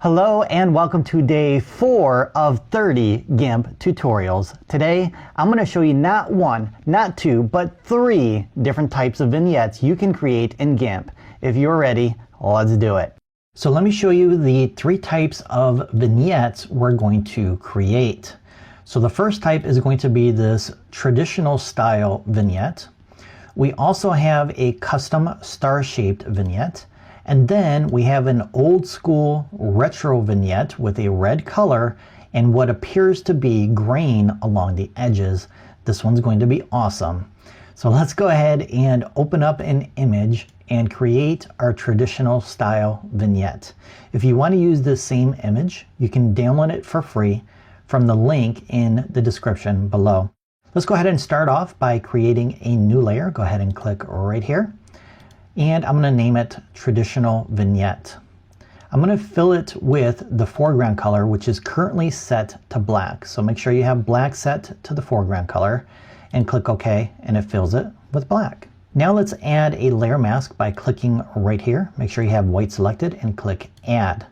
Hello and welcome to day 4 of 30 GIMP tutorials. Today I'm going to show you not 1, not 2, but 3 different types of vignettes you can create in GIMP. If you're ready, let's do it. So let me show you the 3 types of vignettes we're going to create. So the first type is going to be this traditional style vignette. We also have a custom star-shaped vignette. And then we have an old school retro vignette with a red color and what appears to be grain along the edges. This one's going to be awesome. So let's go ahead and open up an image and create our traditional style vignette. If you want to use this same image, you can download it for free from the link in the description below. Let's go ahead and start off by creating a new layer. Go ahead and click right here. And I'm going to name it Traditional Vignette. I'm going to fill it with the foreground color, which is currently set to black. So make sure you have black set to the foreground color and click OK, and it fills it with black. Now let's add a layer mask by clicking right here. Make sure you have white selected and click Add.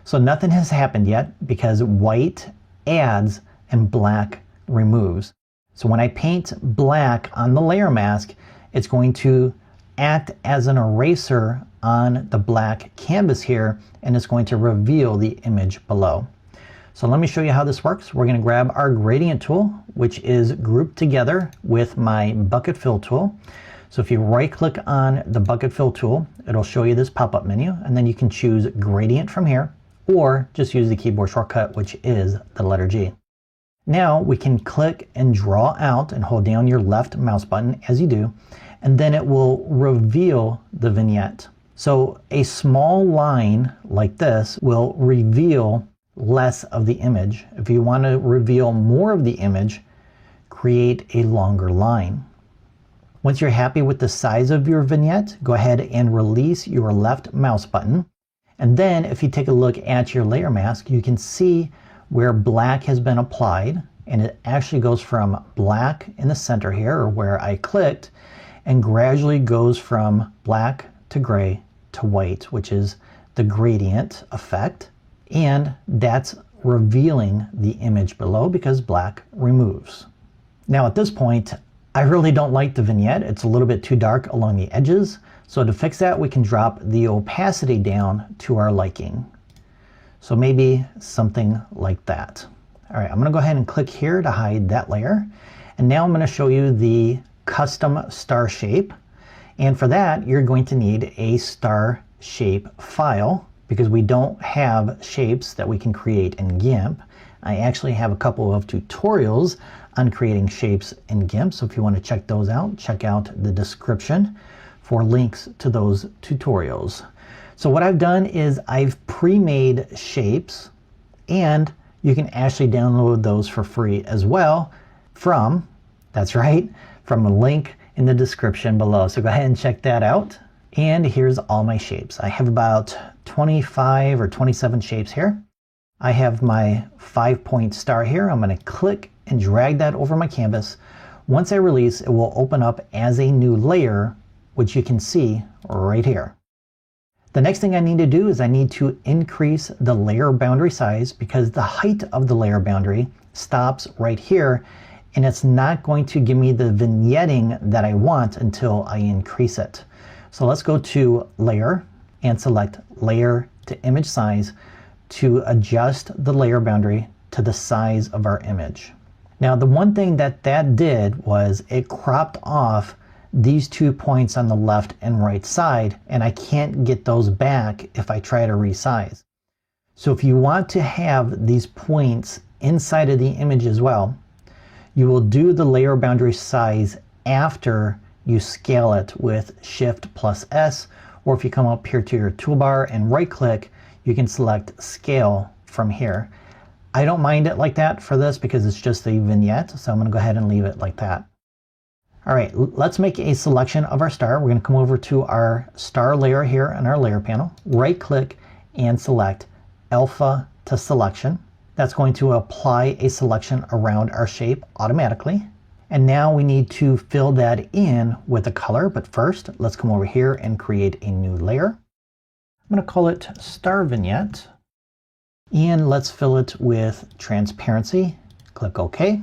So nothing has happened yet because white adds and black removes. So when I paint black on the layer mask, it's going to act as an eraser on the black canvas here, and it's going to reveal the image below. So let me show you how this works. We're going to grab our gradient tool, which is grouped together with my bucket fill tool. So if you right click on the bucket fill tool, it'll show you this pop-up menu, and then you can choose gradient from here, or just use the keyboard shortcut, which is the letter G. Now we can click and draw out and hold down your left mouse button as you do, and then it will reveal the vignette. So a small line like this will reveal less of the image. If you want to reveal more of the image, create a longer line. Once you're happy with the size of your vignette, go ahead and release your left mouse button. And then if you take a look at your layer mask, you can see where black has been applied, and it actually goes from black in the center here, or where I clicked, and gradually goes from black to gray to white, which is the gradient effect. And that's revealing the image below because black removes. Now at this point, I really don't like the vignette. It's a little bit too dark along the edges. So to fix that, we can drop the opacity down to our liking. So maybe something like that. All right, I'm going to go ahead and click here to hide that layer. And now I'm going to show you the custom star shape. And for that, you're going to need a star shape file because we don't have shapes that we can create in GIMP. I actually have a couple of tutorials on creating shapes in GIMP. So if you want to check those out, check out the description for links to those tutorials. So what I've done is I've pre-made shapes, and you can actually download those for free as well from, that's right, from a link in the description below. So go ahead and check that out. And here's all my shapes. I have about 25 or 27 shapes here. I have my 5-point star here. I'm going to click and drag that over my canvas. Once I release, it will open up as a new layer, which you can see right here. The next thing I need to do is I need to increase the layer boundary size because the height of the layer boundary stops right here, and it's not going to give me the vignetting that I want until I increase it. So let's go to Layer and select Layer to Image Size to adjust the layer boundary to the size of our image. Now the one thing that did was it cropped off these 2 points on the left and right side, and I can't get those back if I try to resize. So if you want to have these points inside of the image as well, you will do the layer boundary size after you scale it with Shift+S, or if you come up here to your toolbar and right click, you can select Scale from here. I don't mind it like that for this because it's just a vignette, so I'm going to go ahead and leave it like that. All right, let's make a selection of our star. We're going to come over to our star layer here on our layer panel, right click and select Alpha to Selection. That's going to apply a selection around our shape automatically. And now we need to fill that in with a color, but first let's come over here and create a new layer. I'm going to call it Star Vignette. And let's fill it with transparency. Click OK.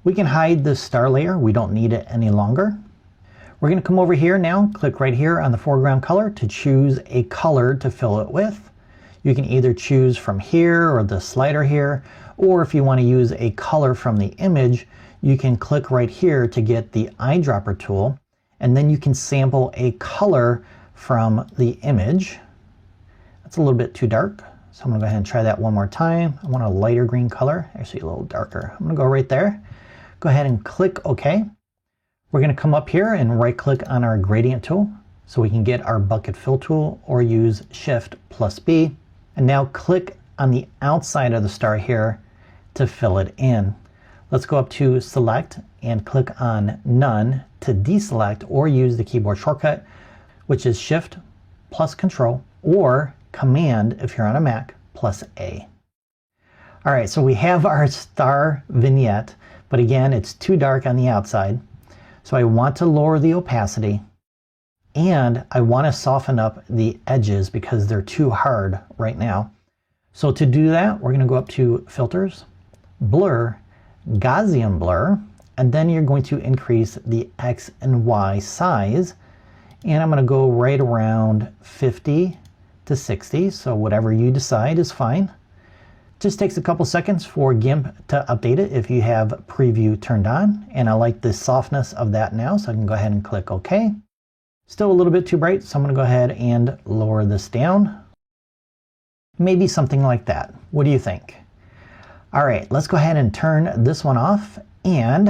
We can hide this star layer. We don't need it any longer. We're going to come over here now, click right here on the foreground color to choose a color to fill it with. You can either choose from here or the slider here, or if you want to use a color from the image, you can click right here to get the eyedropper tool, and then you can sample a color from the image. That's a little bit too dark, so I'm going to go ahead and try that one more time. I want a lighter green color, actually a little darker. I'm going to go right there. Go ahead and click OK. We're going to come up here and right click on our gradient tool so we can get our bucket fill tool, or use Shift+B. And now click on the outside of the star here to fill it in. Let's go up to select and click on none to deselect, or use the keyboard shortcut, which is Shift plus Control, or Command if you're on a Mac plus A. All right, so we have our star vignette, but again, it's too dark on the outside. So I want to lower the opacity, and I want to soften up the edges because they're too hard right now. So to do that, we're going to go up to Filters, Blur, Gaussian Blur, and then you're going to increase the X and Y size. And I'm going to go right around 50 to 60. So whatever you decide is fine. Just takes a couple seconds for GIMP to update it if you have preview turned on. And I like the softness of that now, so I can go ahead and click OK. Still a little bit too bright, so I'm going to go ahead and lower this down. Maybe something like that. What do you think? All right, let's go ahead and turn this one off, and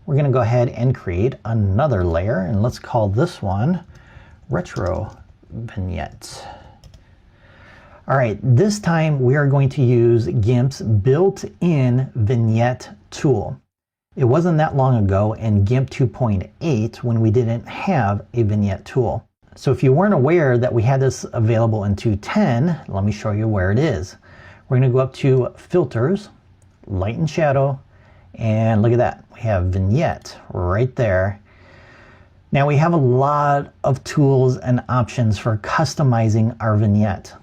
we're going to go ahead and create another layer, and let's call this one Retro Vignettes. All right, this time we are going to use GIMP's built-in vignette tool. It wasn't that long ago in GIMP 2.8 when we didn't have a vignette tool. So if you weren't aware that we had this available in 2.10, let me show you where it is. We're going to go up to Filters, Light and Shadow, and look at that. We have Vignette right there. Now we have a lot of tools and options for customizing our vignette.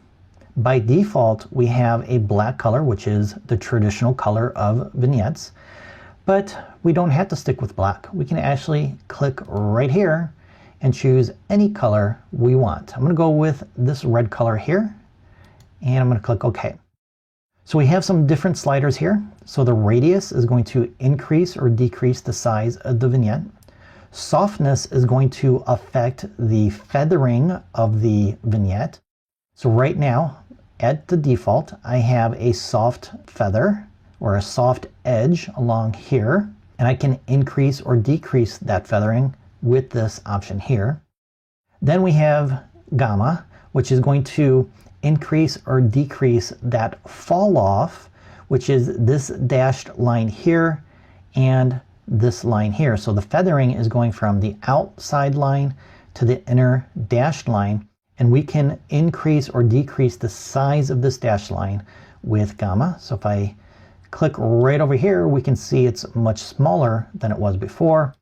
By default, we have a black color, which is the traditional color of vignettes, but we don't have to stick with black. We can actually click right here and choose any color we want. I'm going to go with this red color here, and I'm going to click OK. So we have some different sliders here. So the radius is going to increase or decrease the size of the vignette. Softness is going to affect the feathering of the vignette. So right now, at the default, I have a soft feather or a soft edge along here, and I can increase or decrease that feathering with this option here. Then we have gamma, which is going to increase or decrease that fall off, which is this dashed line here and this line here. So the feathering is going from the outside line to the inner dashed line, and we can increase or decrease the size of this dashed line with gamma. So if I click right over here, we can see it's much smaller than it was before,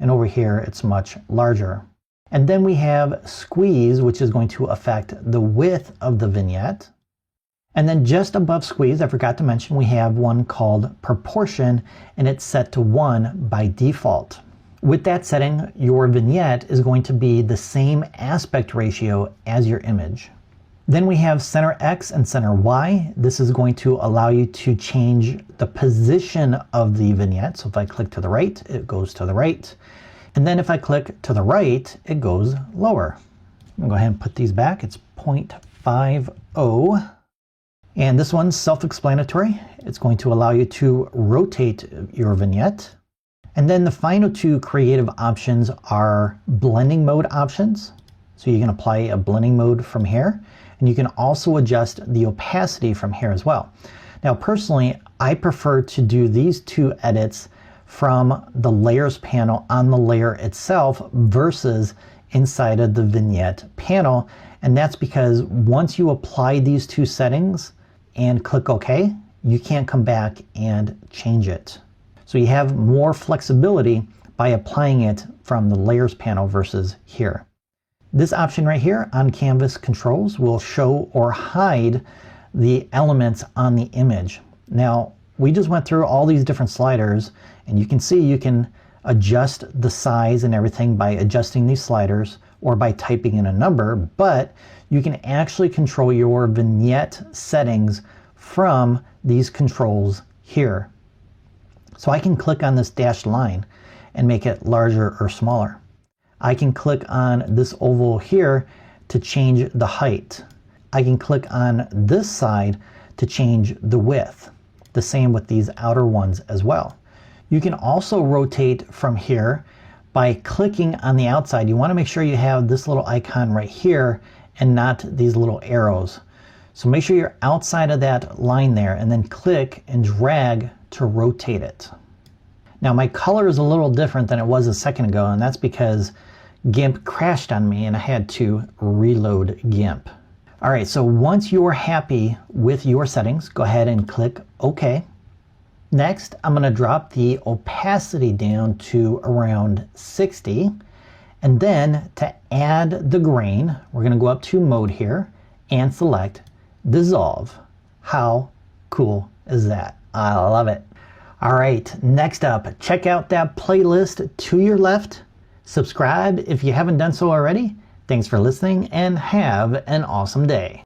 and over here it's much larger. And then we have squeeze, which is going to affect the width of the vignette. And then just above squeeze, I forgot to mention, we have one called proportion, and it's set to 1 by default. With that setting, your vignette is going to be the same aspect ratio as your image. Then we have center X and center Y. This is going to allow you to change the position of the vignette. So if I click to the right, it goes to the right. And then if I click to the right, it goes lower. I'm going to go ahead and put these back. It's 0.50. And this one's self-explanatory. It's going to allow you to rotate your vignette. And then the final two creative options are blending mode options. So you can apply a blending mode from here, and you can also adjust the opacity from here as well. Now personally, I prefer to do these two edits from the layers panel on the layer itself versus inside of the vignette panel. And that's because once you apply these two settings and click OK, you can't come back and change it. So you have more flexibility by applying it from the layers panel versus here. This option right here on canvas controls will show or hide the elements on the image. Now, we just went through all these different sliders, and you can see you can adjust the size and everything by adjusting these sliders or by typing in a number, but you can actually control your vignette settings from these controls here. So I can click on this dashed line and make it larger or smaller. I can click on this oval here to change the height. I can click on this side to change the width. The same with these outer ones as well. You can also rotate from here by clicking on the outside. You want to make sure you have this little icon right here and not these little arrows. So make sure you're outside of that line there and then click and drag to rotate it. Now my color is a little different than it was a second ago, and that's because GIMP crashed on me and I had to reload GIMP. Alright, so once you're happy with your settings, go ahead and click OK. Next, I'm going to drop the opacity down to around 60. And then to add the grain, we're going to go up to Mode here and select Dissolve. How cool is that? I love it. Alright, next up, check out that playlist to your left. Subscribe if you haven't done so already. Thanks for listening and have an awesome day.